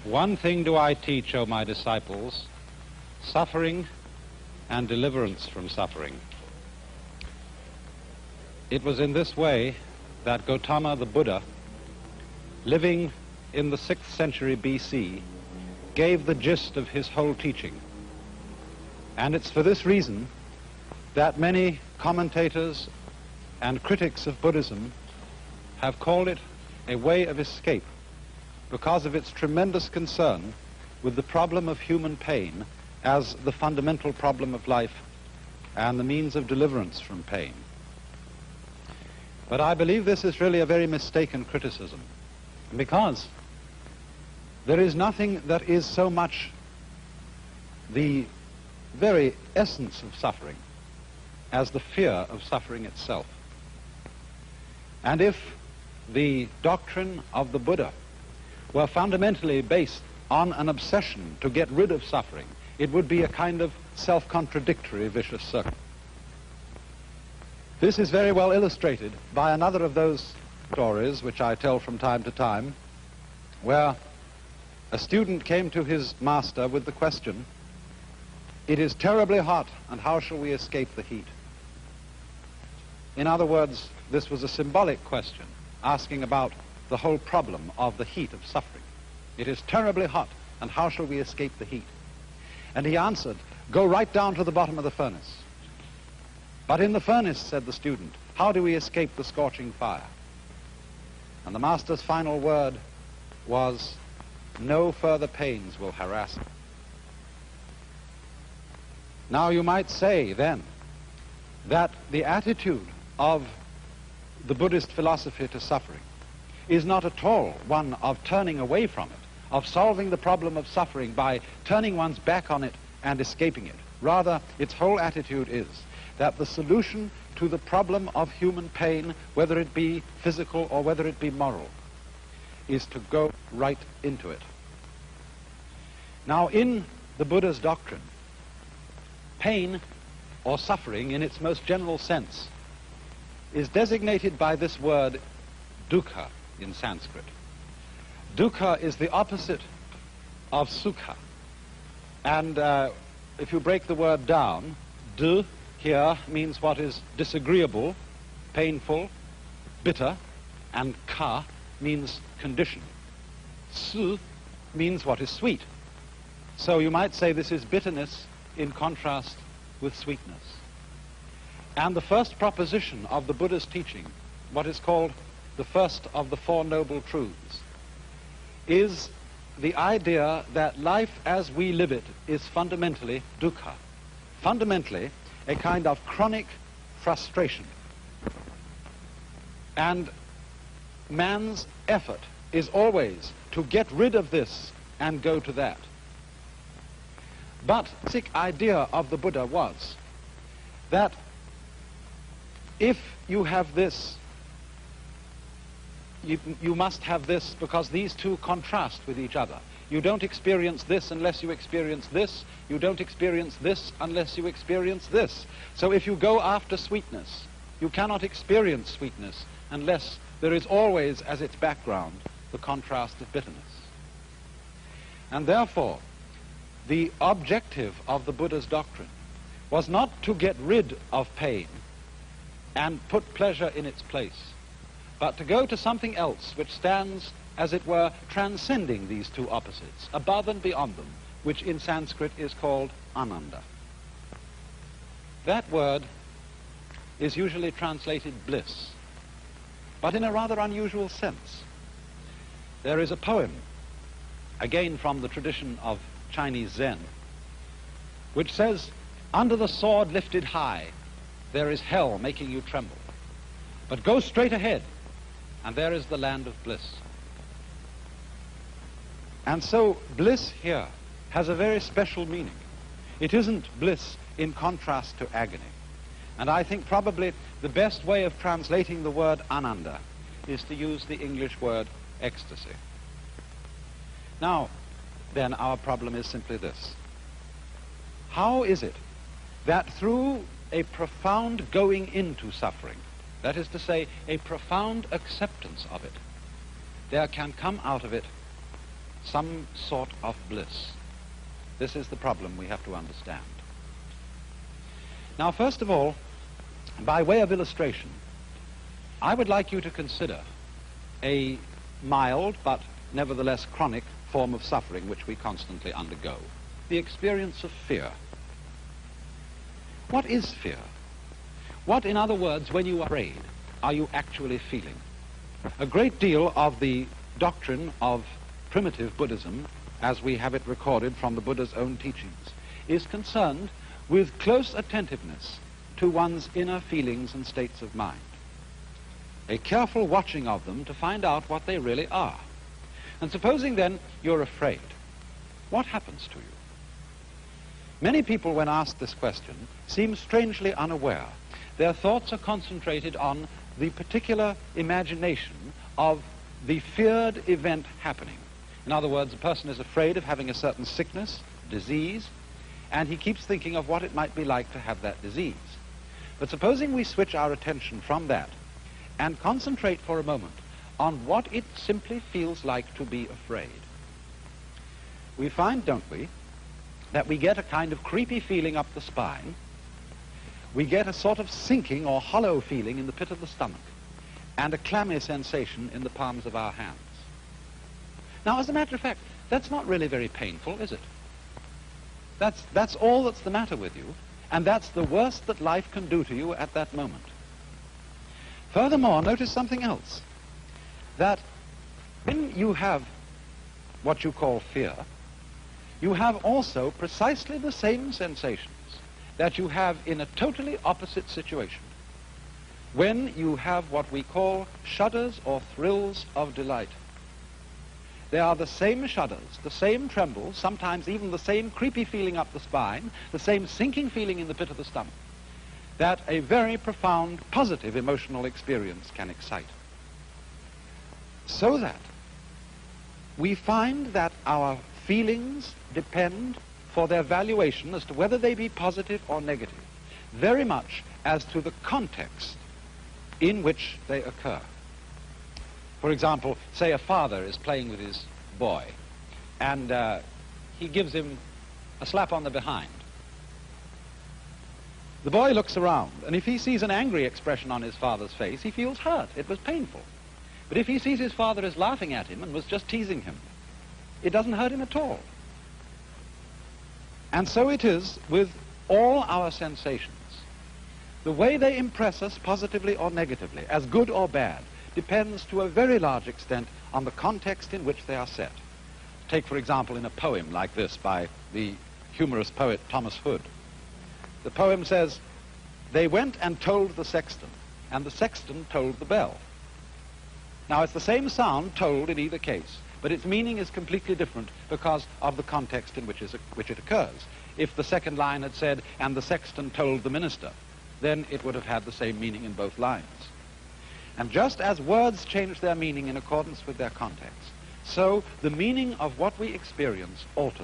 One thing do I teach, O my disciples, suffering and deliverance from suffering. It was in this way that Gautama the Buddha, living in the 6th century BC, gave the gist of his whole teaching. And it's for this reason that many commentators and critics of Buddhism have called it a way of escape, because of its tremendous concern with the problem of human pain as the fundamental problem of life and the means of deliverance from pain. But I believe this is really a very mistaken criticism, because there is nothing that is so much the very essence of suffering as the fear of suffering itself. And if the doctrine of the Buddha were fundamentally based on an obsession to get rid of suffering, it would be a kind of self-contradictory vicious circle. This is very well illustrated by another of those stories which I tell from time to time, where a student came to his master with the question, "It is terribly hot, and how shall we escape the heat?" In other words, this was a symbolic question, asking about the whole problem of the heat of suffering. It is terribly hot, and how shall we escape the heat? And he answered, "Go right down to the bottom of the furnace." "But in the furnace," said the student, "how do we escape the scorching fire?" And the master's final word was, "No further pains will harass you." Now you might say then that the attitude of the Buddhist philosophy to suffering is not at all one of turning away from it, of solving the problem of suffering by turning one's back on it and escaping it. Rather, its whole attitude is that the solution to the problem of human pain, whether it be physical or whether it be moral, is to go right into it. Now, in the Buddha's doctrine, pain or suffering in its most general sense is designated by this word dukkha in Sanskrit. Dukkha is the opposite of sukha. And if you break the word down, du here means what is disagreeable, painful, bitter, and ka means condition. Su means what is sweet. So you might say this is bitterness in contrast with sweetness. And the first proposition of the Buddha's teaching, what is called the first of the Four Noble Truths, is the idea that life as we live it is fundamentally dukkha, fundamentally a kind of chronic frustration. And man's effort is always to get rid of this and go to that. But the basic idea of the Buddha was that if you have this, you must have this, because these two contrast with each other. You don't experience this unless you experience this. You don't experience this unless you experience this. So if you go after sweetness, you cannot experience sweetness unless there is always as its background the contrast of bitterness. And therefore, the objective of the Buddha's doctrine was not to get rid of pain and put pleasure in its place, but to go to something else which stands, as it were, transcending these two opposites, above and beyond them, which in Sanskrit is called ananda. That word is usually translated bliss, but in a rather unusual sense. There is a poem, again from the tradition of Chinese Zen, which says, "Under the sword lifted high, there is hell making you tremble. But go straight ahead, and there is the land of bliss." And so bliss here has a very special meaning. It isn't bliss in contrast to agony. And I think probably the best way of translating the word ananda is to use the English word ecstasy. Now, then our problem is simply this. How is it that through a profound going into suffering, that is to say, a profound acceptance of it, there can come out of it some sort of bliss. This is the problem we have to understand. Now, first of all, by way of illustration, I would like you to consider a mild but nevertheless chronic form of suffering which we constantly undergo, the experience of fear. What is fear? What, in other words, when you are afraid, are you actually feeling? A great deal of the doctrine of primitive Buddhism, as we have it recorded from the Buddha's own teachings, is concerned with close attentiveness to one's inner feelings and states of mind, a careful watching of them to find out what they really are. And supposing then you're afraid, what happens to you? Many people, when asked this question, seem strangely unaware. Their thoughts are concentrated on the particular imagination of the feared event happening. In other words, a person is afraid of having a certain sickness, disease, and he keeps thinking of what it might be like to have that disease. But supposing we switch our attention from that and concentrate for a moment on what it simply feels like to be afraid, we find, don't we, that we get a kind of creepy feeling up the spine. We get a sort of sinking or hollow feeling in the pit of the stomach, and a clammy sensation in the palms of our hands. Now, as a matter of fact, that's not really very painful, is it? That's all that's the matter with you, and that's the worst that life can do to you at that moment. Furthermore, notice something else, that when you have what you call fear, you have also precisely the same sensations that you have in a totally opposite situation, when you have what we call shudders or thrills of delight. They are the same shudders, the same trembles, sometimes even the same creepy feeling up the spine, the same sinking feeling in the pit of the stomach, that a very profound, positive emotional experience can excite. So that we find that our feelings depend, for their valuation as to whether they be positive or negative, very much as to the context in which they occur. For example, say a father is playing with his boy, and he gives him a slap on the behind. The boy looks around, and if he sees an angry expression on his father's face, he feels hurt. It was painful. But if he sees his father is laughing at him and was just teasing him, it doesn't hurt him at all. And so it is with all our sensations. The way they impress us positively or negatively, as good or bad, depends to a very large extent on the context in which they are set. Take, for example, in a poem like this by the humorous poet Thomas Hood. The poem says, "They went and told the sexton, and the sexton told the bell." Now, it's the same sound told in either case, but its meaning is completely different because of the context in which it occurs. If the second line had said, "and the sexton told the minister," then it would have had the same meaning in both lines. And just as words change their meaning in accordance with their context, so the meaning of what we experience alters.